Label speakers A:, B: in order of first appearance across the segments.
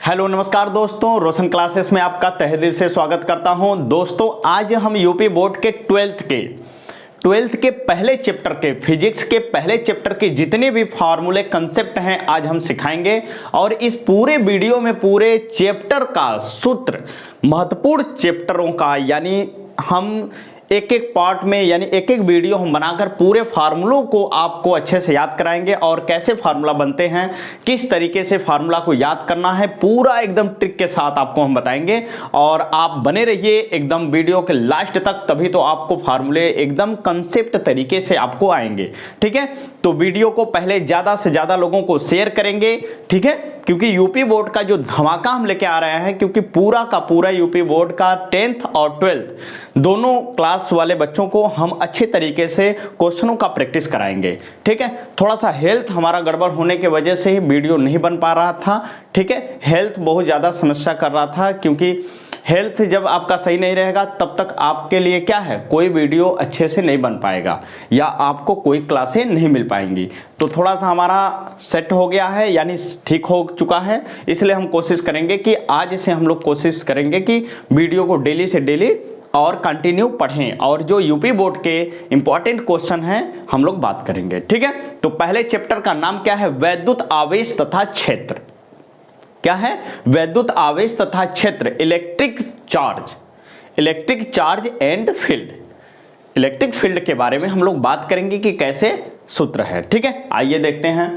A: Hello नमस्कार दोस्तों, रोशन classes में आपका तहे दिल से स्वागत करता हूं। दोस्तों आज हम यूपी बोर्ड के ट्वेल्थ के पहले चैप्टर के फिजिक्स के पहले चैप्टर के जितने भी फार्मूले कंसेप्ट हैं आज हम सिखाएंगे। और इस पूरे वीडियो में पूरे चैप्टर का सूत्र, महत्वपूर्ण चैप्टरों का, यानी हम एक एक पार्ट में यानी एक एक वीडियो हम बनाकर पूरे फार्मूलों को आपको अच्छे से याद कराएंगे और कैसे फार्मूला बनते हैं, किस तरीके से फार्मूला को याद करना है, पूरा एकदम ट्रिक के साथ आपको हम बताएंगे। और आप बने रहिए एकदम वीडियो के लास्ट तक, तभी तो आपको फार्मूले एकदम कंसेप्ट तरीके से आपको आएंगे। ठीक है, तो वीडियो को पहले ज़्यादा से ज़्यादा लोगों को शेयर करेंगे, ठीक है, क्योंकि यूपी बोर्ड का जो धमाका हम लेके आ रहे हैं, क्योंकि पूरा का पूरा यूपी बोर्ड का 10th और 12th दोनों क्लास वाले बच्चों को हम अच्छे तरीके से क्वेश्चनों का प्रैक्टिस कराएंगे। ठीक है, थोड़ा सा हेल्थ हमारा गड़बड़ होने की वजह से ही वीडियो नहीं बन पा रहा था। ठीक है, हेल्थ बहुत ज़्यादा समस्या कर रहा था, क्योंकि हेल्थ जब आपका सही नहीं रहेगा तब तक आपके लिए क्या है, कोई वीडियो अच्छे से नहीं बन पाएगा या आपको कोई क्लासें नहीं मिल पाएंगी। तो थोड़ा सा हमारा सेट हो गया है, यानी ठीक हो चुका है, इसलिए हम कोशिश करेंगे कि आज से हम लोग कोशिश करेंगे कि वीडियो को डेली से डेली और कंटिन्यू पढ़ें और जो यूपी बोर्ड के इंपॉर्टेंट क्वेश्चन हैं हम लोग बात करेंगे। ठीक है, तो पहले चैप्टर का नाम क्या है, वैद्युत आवेश तथा क्षेत्र। क्या है, वैद्युत आवेश तथा क्षेत्र, electric charge and field. Electric field के बारे में हम लोग बात करेंगे कि कैसे सूत्र है। ठीक है, आइए देखते हैं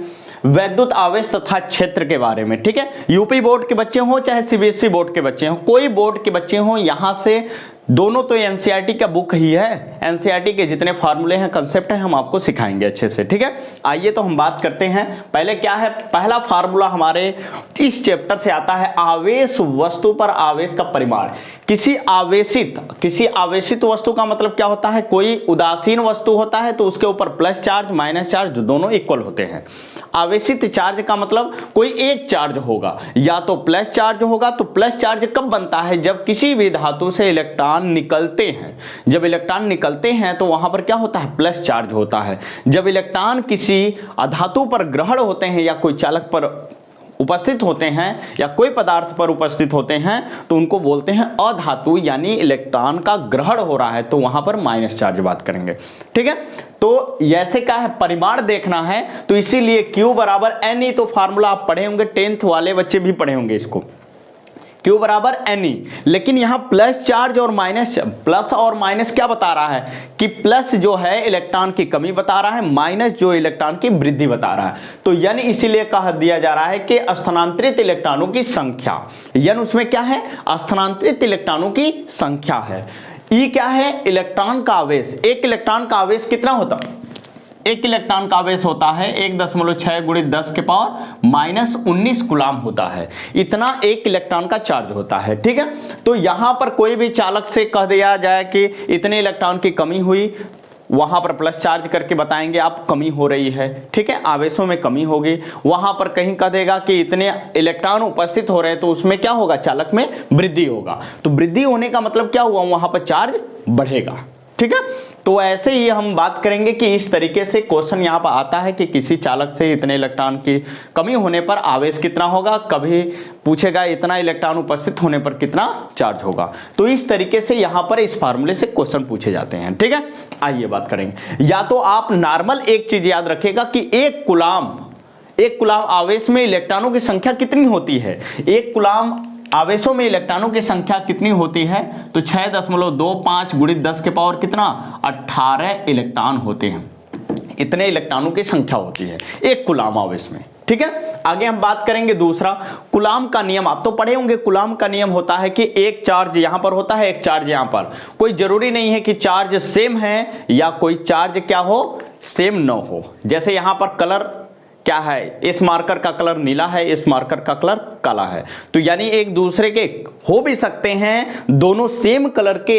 A: वैद्युत आवेश तथा क्षेत्र के बारे में। ठीक है, यूपी बोर्ड के बच्चे हो चाहे सीबीएसई बोर्ड के बच्चे हो, कोई बोर्ड के बच्चे हो, यहां से दोनों तो एनसीईआरटी का बुक ही है, एनसीईआरटी के जितने फार्मूले हैं, कंसेप्ट हैं, हम आपको सिखाएंगे अच्छे से। ठीक है, आइए तो हम बात करते हैं। पहले क्या है, पहला फार्मूला हमारे इस चैप्टर से आता है, आवेश वस्तु पर आवेश का परिमाण। किसी आवेशित वस्तु का मतलब क्या होता है, कोई उदासीन वस्तु होता है तो उसके ऊपर प्लस चार्ज माइनस चार्ज दोनों इक्वल होते हैं। आवेशित चार्ज का मतलब कोई एक चार्ज होगा, या तो प्लस चार्ज होगा। तो प्लस चार्ज कब बनता है, जब किसी भी धातु से इलेक्ट्रॉन निकलते हैं। जब इलेक्ट्रॉन निकलते हैं तो वहां पर क्या होता है, प्लस चार्ज होता है। जब इलेक्ट्रॉन किसी अधातु पर ग्रहण होते हैं या कोई चालक पर उपस्थित होते हैं या कोई पदार्थ पर उपस्थित होते हैं तो उनको बोलते हैं अधातु, यानी इलेक्ट्रॉन का ग्रहण हो रहा है, तो वहां पर माइनस चार्ज बात करेंगे। ठीक है, तो ऐसे क्या है, परिमाण देखना है, तो इसीलिए Q बराबर NE, तो फार्मूला आप पढ़े होंगे, 10th वाले बच्चे भी पढ़े होंगे इसको, Q बराबर NE। लेकिन यहां प्लस चार्ज और माइनस, प्लस और माइनस क्या बता रहा है कि प्लस जो है इलेक्ट्रॉन की कमी बता रहा है, माइनस जो इलेक्ट्रॉन की वृद्धि बता रहा है। तो यानी इसीलिए कह दिया जा रहा है कि स्थानांतरित इलेक्ट्रॉनों की संख्या, यानी उसमें क्या है, स्थानांतरित इलेक्ट्रॉनों की संख्या है। E क्या है, इलेक्ट्रॉन का आवेश। एक इलेक्ट्रॉन का आवेश कितना होता है, एक इलेक्ट्रॉन का आवेश होता है 1.6 गुणित 10 के पावर माइनस 19 कूलाम होता है, इतना एक इलेक्ट्रॉन का चार्ज होता है। ठीक है, तो यहां पर कोई भी चालक से कह दिया जाए कि इतने इलेक्ट्रॉन की कमी हुई, वहां पर प्लस चार्ज करके बताएंगे आप कमी हो रही है। ठीक है, आवेशों में कमी होगी। वहां पर कहीं कह देगा कि इतने इलेक्ट्रॉन उपस्थित हो रहे हैं, तो उसमें क्या होगा, चालक में वृद्धि होगा। तो वृद्धि होने का मतलब क्या हुआ, वहां पर चार्ज बढ़ेगा। ठीक है, तो ऐसे ही हम बात करेंगे कि इस तरीके से क्वेश्चन यहाँ पर आता है कि किसी चालक से इतने इलेक्ट्रॉन की कमी होने पर आवेश कितना होगा, कभी पूछेगा इतना इलेक्ट्रॉन उपस्थित होने पर कितना चार्ज होगा। तो इस तरीके से यहाँ पर इस फार्मूले से क्वेश्चन पूछे जाते हैं। ठीक है, आइए बात करेंगे। या तो आप नॉर्मल एक चीज याद रखिएगा कि एक कूलाम आवेश में इलेक्ट्रॉनों की संख्या कितनी होती है, एक कूलाम आवेशों में इलेक्ट्रॉनों की संख्या कितनी होती है, तो 6.25 गुणित 10 के पावर कितना, 18 इलेक्ट्रॉन होते हैं। इतने इलेक्ट्रॉनों की संख्या होती है एक कूलाम आवेश में। ठीक है, आगे हम बात करेंगे दूसरा, कूलाम का नियम आप तो पढ़े होंगे। कूलाम का नियम होता है कि एक चार्ज यहां पर होता है, एक चार्ज यहां पर। कोई जरूरी नहीं है कि चार्ज सेम है या कोई चार्ज क्या हो, सेम न हो। जैसे यहां पर कलर क्या है, इस मार्कर का कलर नीला है, इस मार्कर का कलर काला है, तो यानी एक दूसरे के हो भी सकते हैं, दोनों सेम कलर के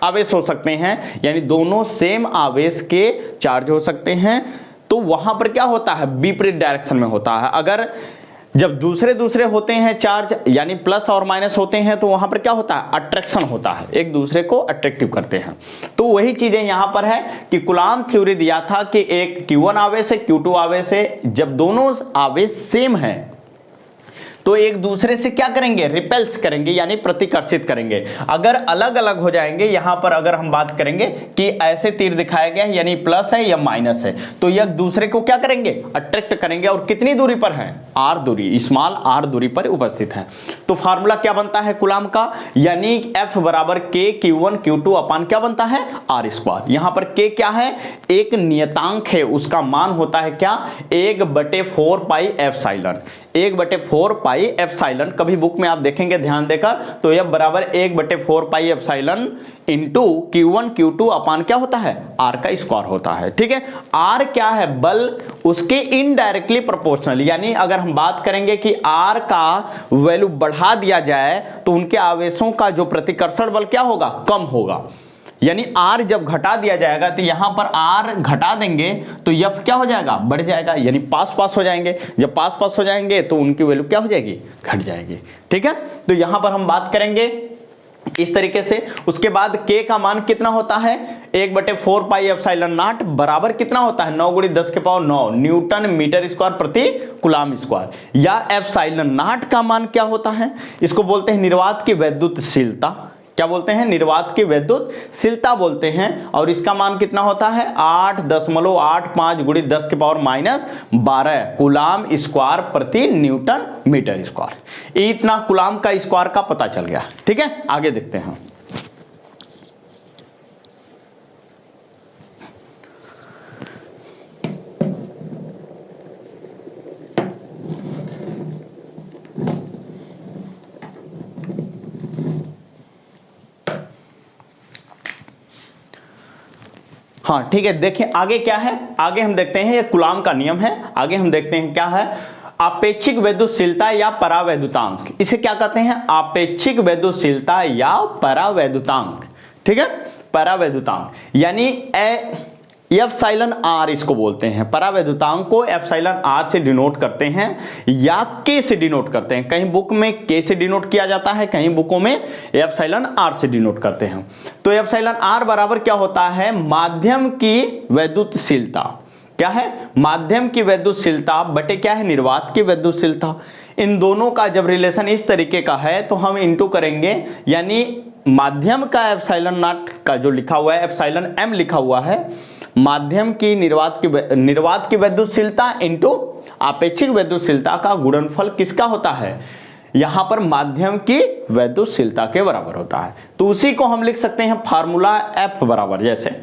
A: आवेश हो सकते हैं, यानी दोनों सेम आवेश के चार्ज हो सकते हैं। तो वहां पर क्या होता है, विपरीत डायरेक्शन में होता है। अगर जब दूसरे होते हैं चार्ज, यानी प्लस और माइनस होते हैं, तो वहां पर क्या होता है, अट्रैक्शन होता है, एक दूसरे को अट्रैक्टिव करते हैं। तो वही चीजें यहां पर है कि कूलाम थ्योरी दिया था कि एक Q1 आवेश है, Q2 आवेश है, जब दोनों आवेश सेम है तो एक दूसरे से क्या करेंगे, रिपेल्स करेंगे यानी प्रतिकर्षित करेंगे। अगर अलग अलग हो जाएंगे, यहां पर अगर हम बात करेंगे कि ऐसे तीर दिखाया गया है यानी प्लस है या माइनस है, तो एक दूसरे को क्या करेंगे, अट्रैक्ट करेंगे। और कितनी दूरी पर है, r दूरी, स्मॉल r दूरी पर उपस्थित है। तो फार्मूला क्या बनता है कूलाम का, यानी F बराबर K Q1 Q2 अपान क्या बनता है, r स्क्वायर। यहां पर K क्या है, एक नियतांक है, उसका मान होता है क्या, 1/4 पाई एप्सिलॉन, 1/4 पाई एप्सिलॉन। कभी बुक में आप देखेंगे ध्यान देकर, तो यह बराबर 1/4 pi epsilon into Q1 Q2 अपान क्या होता है, R का स्क्वायर होता है। ठीक है, R क्या है, बल, उसके इनडायरेक्टली प्रोपोर्शनल, यानी अगर हम बात करेंगे कि R का वैल्यू बढ़ा दिया जाए तो उनके आवेशों का जो प्रतिकर्षण बल क्या होगा, कम होगा। यानी R जब घटा दिया जाएगा तो यहां पर R घटा देंगे तो F क्या हो जाएगा, बढ़ जाएगा, यानी पास पास हो जाएंगे। जब पास पास हो जाएंगे तो उनकी वैल्यू क्या हो जाएगी, घट जाएगी। ठीक है, तो यहां पर हम बात करेंगे इस तरीके से। उसके बाद K का मान कितना होता है, 1/4 पाई एप्सिलॉन नॉट बराबर कितना होता है, 9 × 10⁹ न्यूटन मीटर स्क्वायर प्रति कूलाम स्क्वायर। या एप्सिलॉन नॉट का मान क्या होता है, इसको बोलते हैं निर्वात की वैद्युतशीलता। क्या बोलते हैं, निर्वात की वैद्युतशीलता बोलते हैं। और इसका मान कितना होता है, 8.85 × 10⁻⁻12 कूलाम स्क्वायर प्रति न्यूटन मीटर स्क्वायर। इतना कूलाम का स्क्वायर का पता चल गया। ठीक है, आगे देखते हैं। हाँ ठीक है, देखिए आगे क्या है, आगे हम देखते हैं, ये कूलाम का नियम है। आगे हम देखते हैं क्या है, आपेक्षिक वैद्युतशीलता या परावैद्युतांक। इसे क्या कहते हैं, आपेक्षिक वैद्युतशीलता या परावैद्युतांक। ठीक है, परावैद्युतांक यानी एप्सिलॉन R इसको बोलते हैं। परावैद्युतांक को एप्सिलॉन R से डिनोट करते हैं या K से डिनोट करते हैं। कहीं बुक में K से डिनोट किया जाता है, कहीं बुकों में एप्सिलॉन R से डिनोट करते हैं। तो एप्सिलॉन R बराबर क्या होता है, माध्यम की वैद्युतशीलता। क्या है, माध्यम की वैद्युतशीलता बटे क्या है, निर्वात की वैद्युतशीलता। इन दोनों का जब रिलेशन इस तरीके का है तो हम इंटू करेंगे, यानी माध्यम का एप्सिलॉन नॉट का जो लिखा हुआ है, एप्सिलॉन M लिखा हुआ है, माध्यम की निर्वात की वैद्युतशीलता इंटू आपेक्षिक वैद्युतशीलता का गुणनफल किसका होता है, यहां पर माध्यम की वैद्युतशीलता के बराबर होता है। तो उसी को हम लिख सकते हैं फार्मूला F बराबर, जैसे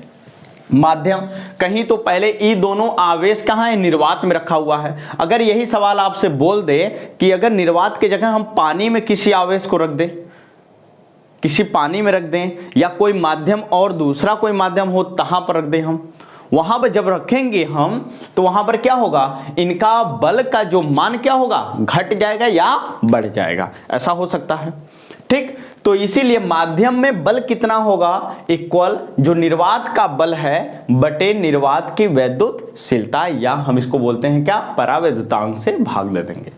A: माध्यम, कहीं तो पहले ई दोनों आवेश कहां है, निर्वात में रखा हुआ है। अगर यही सवाल आपसे बोल दे कि अगर निर्वात की जगह हम पानी में किसी आवेश को रख दें, किसी पानी में रख दें, या कोई माध्यम और दूसरा कोई माध्यम हो तहां पर रख दें, हम वहां पर जब रखेंगे हम तो वहां पर क्या होगा, इनका बल का जो मान क्या होगा, घट जाएगा या बढ़ जाएगा, ऐसा हो सकता है। ठीक, तो इसीलिए माध्यम में बल कितना होगा, इक्वल जो निर्वात का बल है बटे निर्वात की वैद्युतशीलता, या हम इसको बोलते हैं क्या, परावैद्युतांक से भाग दे देंगे।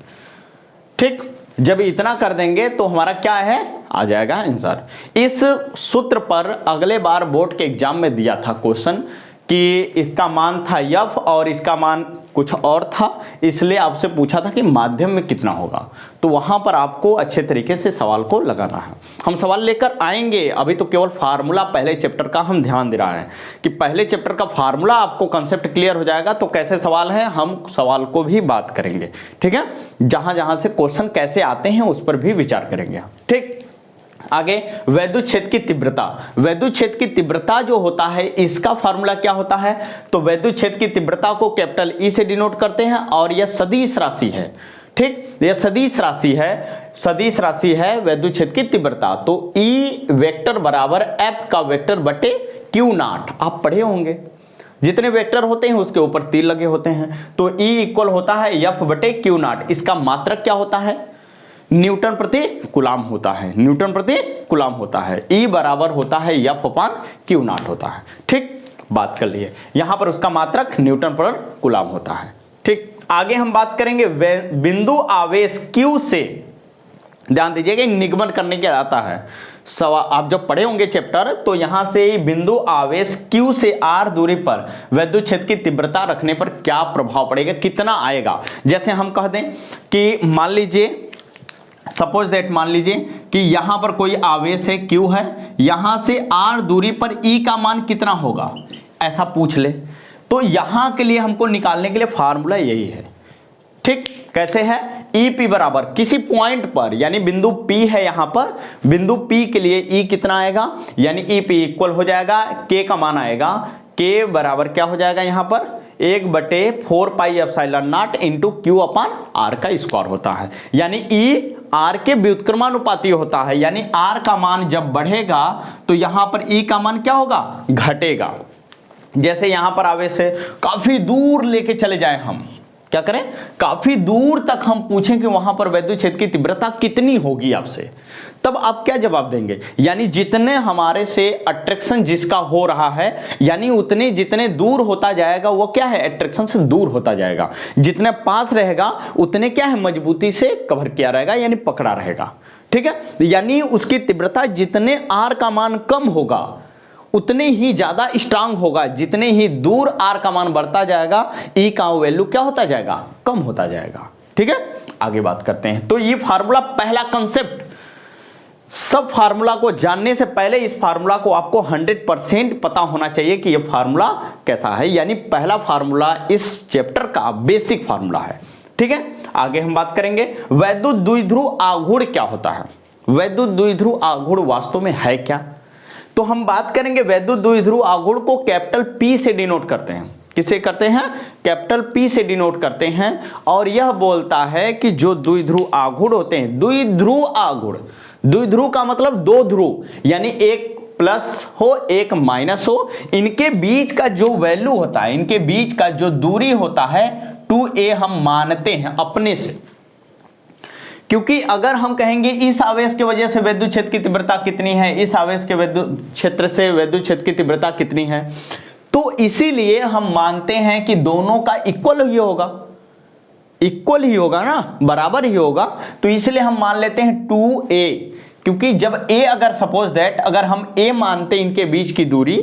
A: ठीक, जब इतना कर देंगे तो हमारा क्या है, आ जाएगा आंसर। इस सूत्र पर अगले बार बोर्ड के एग्जाम में दिया था क्वेश्चन कि इसका मान था F और इसका मान कुछ और था, इसलिए आपसे पूछा था कि माध्यम में कितना होगा। तो वहां पर आपको अच्छे तरीके से सवाल को लगाना है। हम सवाल लेकर आएंगे, अभी तो केवल फार्मूला पहले चैप्टर का हम ध्यान दे रहे हैं कि पहले चैप्टर का फार्मूला आपको कंसेप्ट क्लियर हो जाएगा तो कैसे सवाल है, हम सवाल को भी बात करेंगे। ठीक है, जहां जहां से क्वेश्चन कैसे आते हैं उस पर भी विचार करेंगे। ठीक, आगे वैद्युत क्षेत्र की तीव्रता। वैद्युत क्षेत्र की तीव्रता जो होता है इसका फार्मूला क्या होता है, तो वैद्युत क्षेत्र की तीव्रता को कैपिटल E से डिनोट करते हैं और यह सदिश राशि है। ठीक, यह सदिश राशि है, सदिश राशि है वैद्युत क्षेत्र की तीव्रता। तो E वेक्टर बराबर F का वेक्टर बटे Q0, आप पढ़े होंगे, जितने वेक्टर होते हैं उसके ऊपर तीर लगे होते हैं। तो E इक्वल होता है F बटे Q0। इसका मात्रक क्या होता है, न्यूटन प्रति कूलाम होता है, न्यूटन प्रति कूलाम होता है। E बराबर होता है F/Q0 होता है। ठीक, बात कर लिए, यहां पर उसका मात्रक न्यूटन पर कूलाम होता है। ठीक, आगे हम बात करेंगे बिंदु आवेश Q से। ध्यान दीजिएगा, निगमन करने के आता है सवाल, आप जब पढ़े होंगे चैप्टर तो यहां से बिंदु आवेश Q से R दूरी पर वैद्युत क्षेत्र की तीव्रता रखने पर क्या प्रभाव पड़ेगा, कितना आएगा। जैसे हम कह दें कि मान लीजिए सपोज दैट मान लीजिए कि यहां पर कोई आवेश है Q है, यहां से R दूरी पर E का मान कितना होगा ऐसा पूछ ले, तो यहां के लिए हमको निकालने के लिए फार्मूला यही है। ठीक, कैसे है? EP बराबर किसी पॉइंट पर, यानी बिंदु P है यहां पर, बिंदु P के लिए E कितना आएगा, यानी EP इक्वल हो जाएगा K का मान आएगा, K बराबर क्या हो जाएगा यहां पर 1/4 pi epsilon not into Q upon R का स्क्वायर होता है, यानी E R के व्युत्क्रमानुपाती होता है, यानी R का मान जब बढ़ेगा तो यहां पर E का मान क्या होगा, घटेगा। जैसे यहां पर आवेश है, काफी दूर लेके चले जाए हम, क्या करें, काफी दूर तक हम पूछें कि वहां पर वैद्युत क्षेत्र की तीव्रता कितनी होगी आपसे, तब आप क्या जवाब देंगे, यानी जितने हमारे से अट्रैक्शन जिसका हो रहा है, यानी उतने जितने दूर होता जाएगा वो क्या है, अट्रैक्शन से दूर होता जाएगा, जितने पास रहेगा उतने क्या है, मजबूती से कवर किया रहेगा, यानी पकड़ा रहेगा। ठीक है, यानी उसकी तीव्रता जितने R का मान कम होगा उतने ही ज्यादा स्ट्रांग होगा, जितने ही दूर R का मान बढ़ता जाएगा E का वैल्यू क्या होता जाएगा, कम होता जाएगा। ठीक है, आगे बात करते हैं। तो ये फार्मूला पहला कंसेप्ट, सब फार्मूला को जानने से पहले इस फार्मूला को आपको 100% पता होना चाहिए कि यह फार्मूला कैसा है, यानी पहला फार्मूला इस चैप्टर का बेसिक फार्मूला है। ठीक है, आगे हम बात करेंगे वैद्युत द्विध्रुव आघूर्ण क्या होता है। वैद्युत द्विध्रुव आघूर्ण वास्तव में है क्या, तो हम बात करेंगे वैद्युत द्विध्रुव आघूर्ण को कैपिटल P से डिनोट करते हैं। किसे करते हैं, कैपिटल P से डिनोट करते हैं, और यह बोलता है कि जो द्विध्रुव आघूर्ण होते हैं, द्विध्रुव आघूर्ण, द्विध्रुव का मतलब दो ध्रुव, यानी एक प्लस हो एक माइनस हो, इनके बीच का जो वैल्यू होता है, इनके बीच का जो दूरी होता है 2a हम मानते हैं अपने से, क्योंकि अगर हम कहेंगे इस आवेश की वजह से वैद्युत क्षेत्र की तीव्रता कितनी है, इस आवेश के वैद्युत क्षेत्र से वैद्युत क्षेत्र की तीव्रता कितनी है, तो इसीलिए हम मानते हैं कि दोनों का इक्वल ही होगा, इक्वल ही होगा ना, बराबर ही होगा, तो इसलिए हम मान लेते हैं 2a, क्योंकि जब a अगर सपोज दैट अगर हम a मानते इनके बीच की दूरी,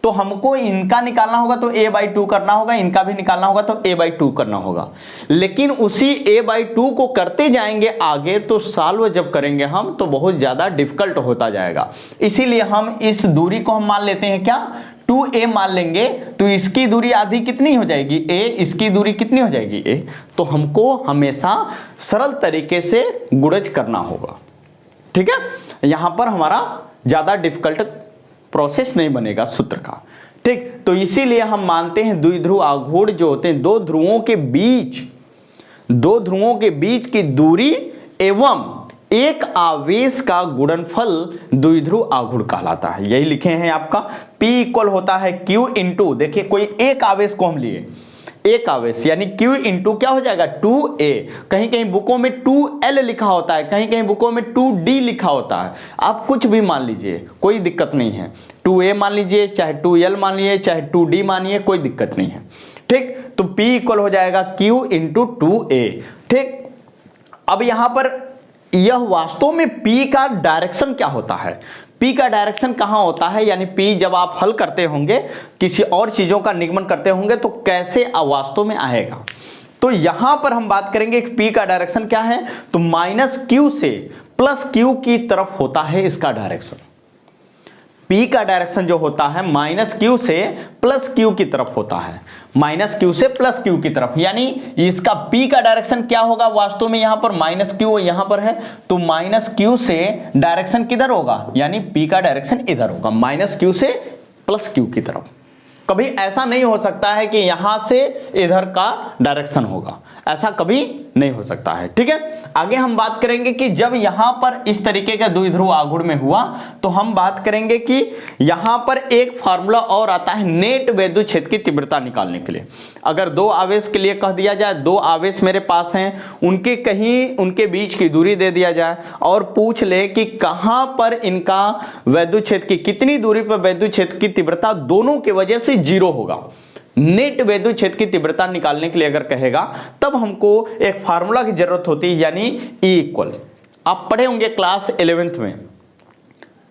A: तो हमको इनका निकालना होगा तो a/2 करना होगा, इनका भी निकालना होगा तो a/2 करना होगा, लेकिन उसी a/2 को करते जाएंगे आगे तो सॉल्व जब करेंगे हम तो बहुत ज्यादा डिफिकल्ट होता जाएगा, इसीलिए हम इस दूरी को हम मान लेते हैं क्या, 2a मान लेंगे, तो इसकी दूरी आधी कितनी हो जाएगी a, इसकी दूरी कितनी हो जाएगी a, तो हमको हमेशा सरल तरीके से गुणज करना होगा। ठीक है, यहां पर हमारा ज्यादा डिफिकल्ट प्रोसेस नहीं बनेगा सूत्र का। ठीक, तो इसीलिए हम मानते हैं द्विध्रुव आघूर्ण जो होते हैं दो ध्रुवों के बीच की दूरी एवं एक आवेश का गुणनफल द्विध्रुव आघूर्ण कहलाता है। यही लिखे हैं आपका P इक्वल होता है Q इंटू, देखिए कोई एक आवेश को हम लिए, एक आवेश यानी Q इंटू क्या हो जाएगा 2a, कहीं कहीं बुकों में 2l लिखा होता है, कहीं कहीं बुकों में 2d लिखा होता है, आप कुछ भी मान लीजिए कोई दिक्कत नहीं है, 2a मान लीजिए चाहे 2l मान लीजिए चाहे 2d मानिए, कोई दिक्कत नहीं है। ठीक, तो P इक्वल हो जाएगा Q इंटू 2a। ठीक, अब यहां पर यह वास्तव में P का डायरेक्शन क्या होता है, P का डायरेक्शन कहां होता है, यानी P जब आप हल करते होंगे किसी और चीजों का निगमन करते होंगे तो कैसे वास्तव में आएगा, तो यहां पर हम बात करेंगे कि P का डायरेक्शन क्या है, तो -Q से +Q की तरफ होता है इसका डायरेक्शन। P का डायरेक्शन जो होता है -Q से +Q की तरफ होता है, -Q से +Q की तरफ, यानी इसका P का डायरेक्शन क्या होगा, वास्तव में यहां पर -Q यहां पर है, तो -Q से डायरेक्शन किधर होगा, यानी P का डायरेक्शन इधर होगा, -Q से +Q की तरफ। कभी ऐसा नहीं हो सकता है कि यहां से इधर का डायरेक्शन होगा, ऐसा कभी नहीं हो सकता है। ठीक है, आगे हम बात करेंगे कि जब यहां पर इस तरीके का द्विध्रुव आघूर्ण में हुआ तो हम बात करेंगे कि यहां पर एक फार्मूला और आता है नेट वैद्युत क्षेत्र की तीव्रता निकालने के लिए। अगर दो आवेश के लिए कह दिया जाए, दो आवेश मेरे पास हैं, उनके कहीं उनके बीच की दूरी दे दिया जाए और पूछ ले कि कहां पर इनका वैद्युत क्षेत्र की कितनी दूरी पर वैद्युत क्षेत्र की तीव्रता दोनों की वजह से 0 होगा, नेट वैद्युत क्षेत्र की तीव्रता निकालने के लिए अगर कहेगा तब हमको एक फार्मूला की जरूरत होती है, यानी E इक्वल, आप पढ़े होंगे क्लास 11th में,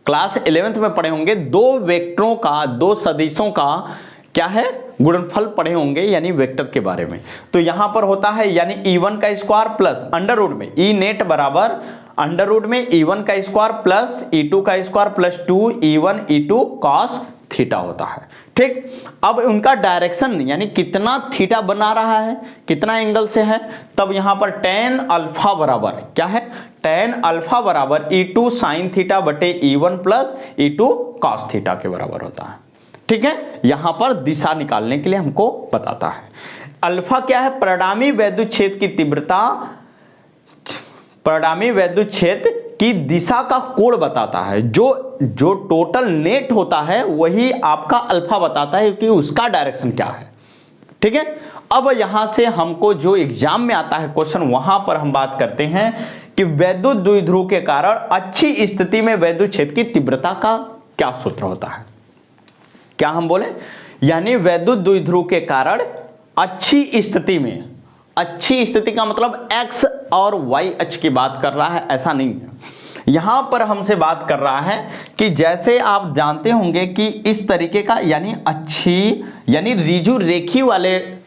A: क्लास 11th में पढ़े होंगे दो वेक्टरों का, दो सदिशों का क्या है, गुणनफल पढ़े होंगे यानी वेक्टर के बारे में। तो यहां पर होता है यानी e1 का स्क्वायर प्लस अंडर रूट में ई नेट बराबर अंडर रूट में e1 का स्क्वायर प्लस e2 का square plus 2e1 e2 cos theta होता है। ठीक, अब उनका डायरेक्शन यानी कितना थीटा बना रहा है, कितना एंगल से है, तब यहां पर tan अल्फा बराबर क्या है, tan अल्फा बराबर e2 sin थीटा बटे e1 plus e2 cos theta के बराबर होता है। ठीक है, यहां पर दिशा निकालने के लिए हमको बताता है। अल्फा क्या है, परिणामी वैद्युत क्षेत्र की तीव्रता, परिणामी वैद्युत क्षेत्र की दिशा का कोण बताता है। जो टोटल नेट होता है वही आपका अल्फा बताता है कि उसका डायरेक्शन क्या है। ठीक है, अब यहां से हमको जो एग्जाम में आता है क्वेश्चन, वहां पर हम बात करते हैं कि वैद्युत द्विध्रुव के कारण अच्छी स्थिति में वैद्युत क्षेत्र की तीव्रता का क्या सूत्र होता है। क्या हम बोले, यानी वैद्युत द्विध्रुव के कारण अच्छी स्थिति में, अच्छी स्थिति का मतलब x और y अक्ष की बात कर रहा है, ऐसा नहीं है। यहां पर हमसे बात कर रहा है कि जैसे आप जानते होंगे कि इस तरीके का यानी अच्छी यानी रिजु रेखी वाले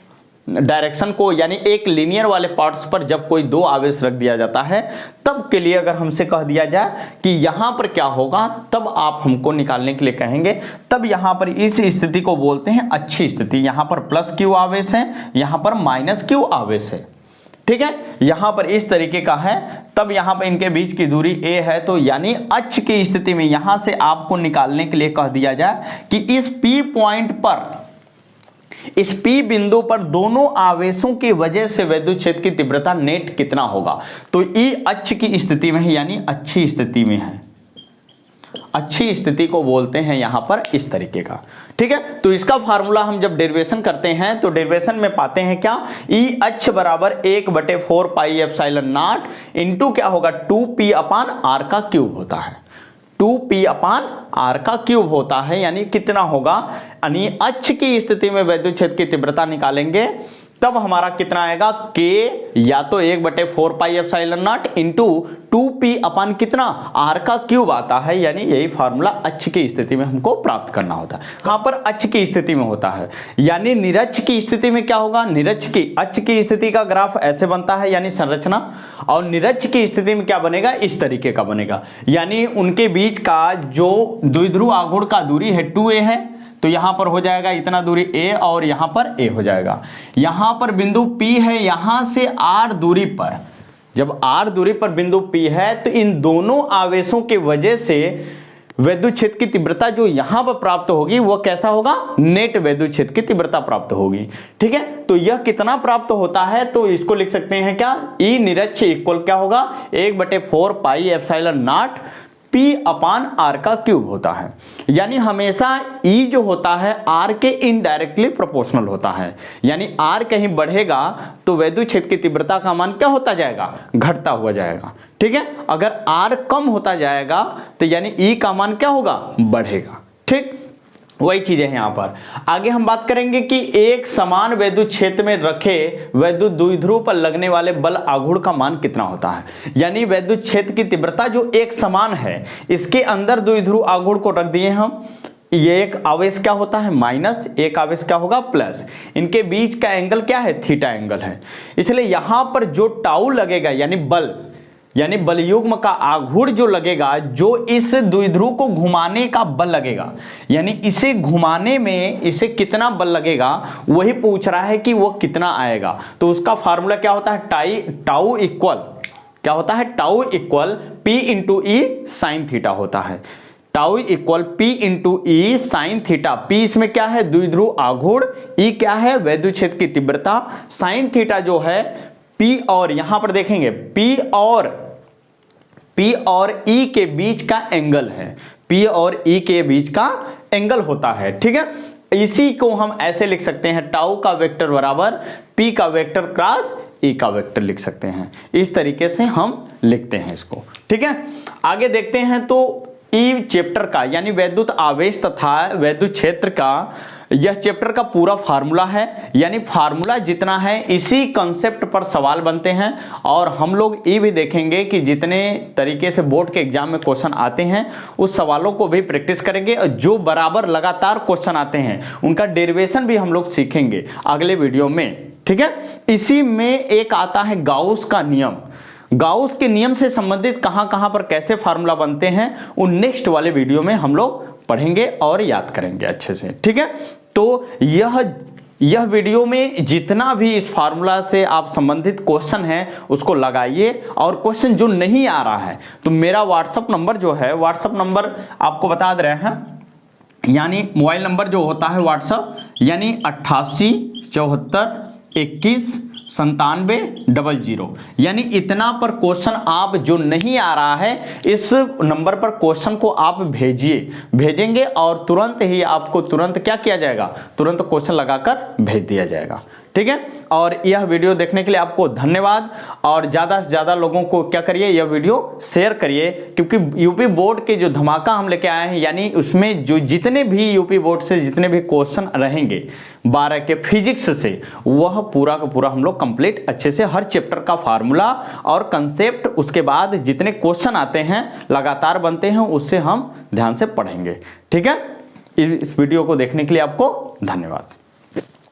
A: डायरेक्शन को यानी एक लीनियर वाले पार्ट्स पर जब कोई दो आवेश रख दिया जाता है, तब के लिए अगर हमसे कह दिया जाए कि यहां पर क्या होगा, तब आप हमको निकालने के लिए कहेंगे, तब यहां पर इस स्थिति को बोलते हैं अच्छी स्थिति। यहां पर प्लस क्यू आवेश है, यहां पर माइनस क्यू आवेश है। ठीक है, यहां पर इस तरीके का है, तब यहां पर इनके बीच की दूरी a है, तो यानी अक्ष की स्थिति में यहां से आपको निकालने के लिए कह दिया जाए कि इस p पॉइंट पर, इस P बिंदु पर दोनों आवेशों की वजह से वैद्युत क्षेत्र की तीव्रता नेट कितना होगा। तो E अक्ष की स्थिति में है यानी अच्छी स्थिति में है, अच्छी स्थिति को बोलते हैं यहां पर इस तरीके का। ठीक है, तो इसका फार्मूला हम जब डेरिवेशन करते हैं तो डेरिवेशन में पाते हैं क्या, E अक्ष बराबर 1/4 पाई एप्सिलॉन नॉट इंटू क्या होगा 2p अपान r का क्यूब होता है, 2p अपान r का क्यूब होता है। यानी कितना होगा, यानी अक्ष की स्थिति में वैद्युत क्षेत्र की तीव्रता निकालेंगे तब हमारा कितना आएगा, k या तो 1/4 pi epsilon not into 2p अपान कितना r का क्यूब आता है। यानी यही फार्मूला अक्ष की स्थिति में हमको प्राप्त करना होता है। कहां पर, अक्ष की स्थिति में होता है। यानी निरक्ष की स्थिति में क्या होगा, निरक्ष की अक्ष की स्थिति का ग्राफ ऐसे बनता है यानी संरचना, और निरक्ष की स्थिति में क्या बनेगा, इस तरीके का बनेगा। यानी उनके बीच का जो द्विध्रुव आघूर्ण का दूरी है 2a है, तो यहां पर हो जाएगा इतना दूरी a और यहां पर a हो जाएगा। यहां पर बिंदु P है, यहां से r दूरी पर, जब r दूरी पर बिंदु P है तो इन दोनों आवेशों की वजह से वैद्युत क्षेत्र की तीव्रता जो यहां पर प्राप्त होगी वो कैसा होगा, नेट वैद्युत क्षेत्र की तीव्रता प्राप्त होगी। ठीक है, तो यह कितना प्राप्त होता है, तो इसको लिख सकते हैं क्या, E निरक्ष इक्वल क्या होगा 1/4 pi epsilon not P upon R का क्यूब होता है। यानी हमेशा E जो होता है R के इनडायरेक्टली प्रोपोर्शनल होता है। यानी R कहीं बढ़ेगा तो वैद्युत क्षेत्र की तीव्रता का मान क्या होता जाएगा, घटता हुआ जाएगा। ठीक है, अगर R कम होता जाएगा तो यानी E का मान क्या होगा, बढ़ेगा। ठीक, वही चीजें हैं यहां पर। आगे हम बात करेंगे कि एक समान वैद्युत क्षेत्र में रखे वैद्युत द्विध्रुव पर लगने वाले बल आघूर्ण का मान कितना होता है। यानी वैद्युत क्षेत्र की तीव्रता जो एक समान है, इसके अंदर द्विध्रुव आघूर्ण को रख दिए हम, ये एक आवेश क्या होता है माइनस, एक आवेश क्या होगा प्लस, इनके बीच का एंगल क्या है, थीटा एंगल है। इसलिए यहां पर जो टाउ लगेगा यानी बल, यानी बलयुग्म का आघूर्ण जो लगेगा, जो इस द्विध्रुव को घुमाने का बल लगेगा, यानी इसे घुमाने में इसे कितना बल लगेगा वही पूछ रहा है कि वो कितना आएगा। तो उसका फार्मूला क्या होता है, टाउ इक्वल क्या होता है, टाउ इक्वल P इंटू ई साइन थीटा होता है। टाउ इक्वल P इंटू ई साइन थीटा। P इसमें क्या है, द्विध्रुव आघूर्ण, E क्या है वैद्युत क्षेत्र की तीव्रता, साइन थीटा जो है P और यहां पर देखेंगे P और E के बीच का एंगल है, P और E के बीच का एंगल होता है। ठीक है, इसी को हम ऐसे लिख सकते हैं, टाउ का वेक्टर बराबर P का वेक्टर क्रॉस E का वेक्टर लिख सकते हैं। इस तरीके से हम लिखते हैं इसको। ठीक है, आगे देखते हैं। तो ई चैप्टर का यानी वैद्युत आवेश तथा वैद्युत क्षेत्र का यह चैप्टर का पूरा फार्मूला है, यानी फार्मूला जितना है इसी कंसेप्ट पर सवाल बनते हैं। और हम लोग ये भी देखेंगे कि जितने तरीके से बोर्ड के एग्जाम में क्वेश्चन आते हैं उस सवालों को भी प्रैक्टिस करेंगे, और जो बराबर लगातार क्वेश्चन आते हैं उनका डेरिवेशन भी हम लोग सीखेंगे अगले वीडियो में, ठीक है। इसी में एक आता है गाउस का नियम। गाउस के नियम से संबंधित कहां कहां पर कैसे फार्मूला बनते हैं वो नेक्स्ट वाले वीडियो में हम लोग पढ़ेंगे और याद करेंगे अच्छे से, ठीक है। तो यह वीडियो में जितना भी इस फार्मूला से आप संबंधित क्वेश्चन है उसको लगाइए, और क्वेश्चन जो नहीं आ रहा है तो मेरा व्हाट्सएप नंबर जो है, व्हाट्सएप नंबर आपको बता दे रहे हैं, यानी मोबाइल नंबर जो होता है व्हाट्सएप यानी 88 74 21 9700, यानी इतना पर क्वेश्चन आप जो नहीं आ रहा है इस नंबर पर क्वेश्चन को आप भेजेंगे और तुरंत ही आपको तुरंत क्या किया जाएगा, तुरंत क्वेश्चन लगाकर भेज दिया जाएगा, ठीक है। और यह वीडियो देखने के लिए आपको धन्यवाद, और ज़्यादा से ज़्यादा लोगों को क्या करिए, यह वीडियो शेयर करिए, क्योंकि यूपी बोर्ड के जो धमाका हम लेके आए हैं, यानी उसमें जो जितने भी यूपी बोर्ड से जितने भी क्वेश्चन रहेंगे 12 के फिजिक्स से, वह पूरा का पूरा हम लोग कंप्लीट अच्छे से हर चैप्टर का फार्मूला और कंसेप्ट, उसके बाद जितने क्वेश्चन आते हैं लगातार बनते हैं उससे हम ध्यान से पढ़ेंगे, ठीक है। इस वीडियो को देखने के लिए आपको धन्यवाद।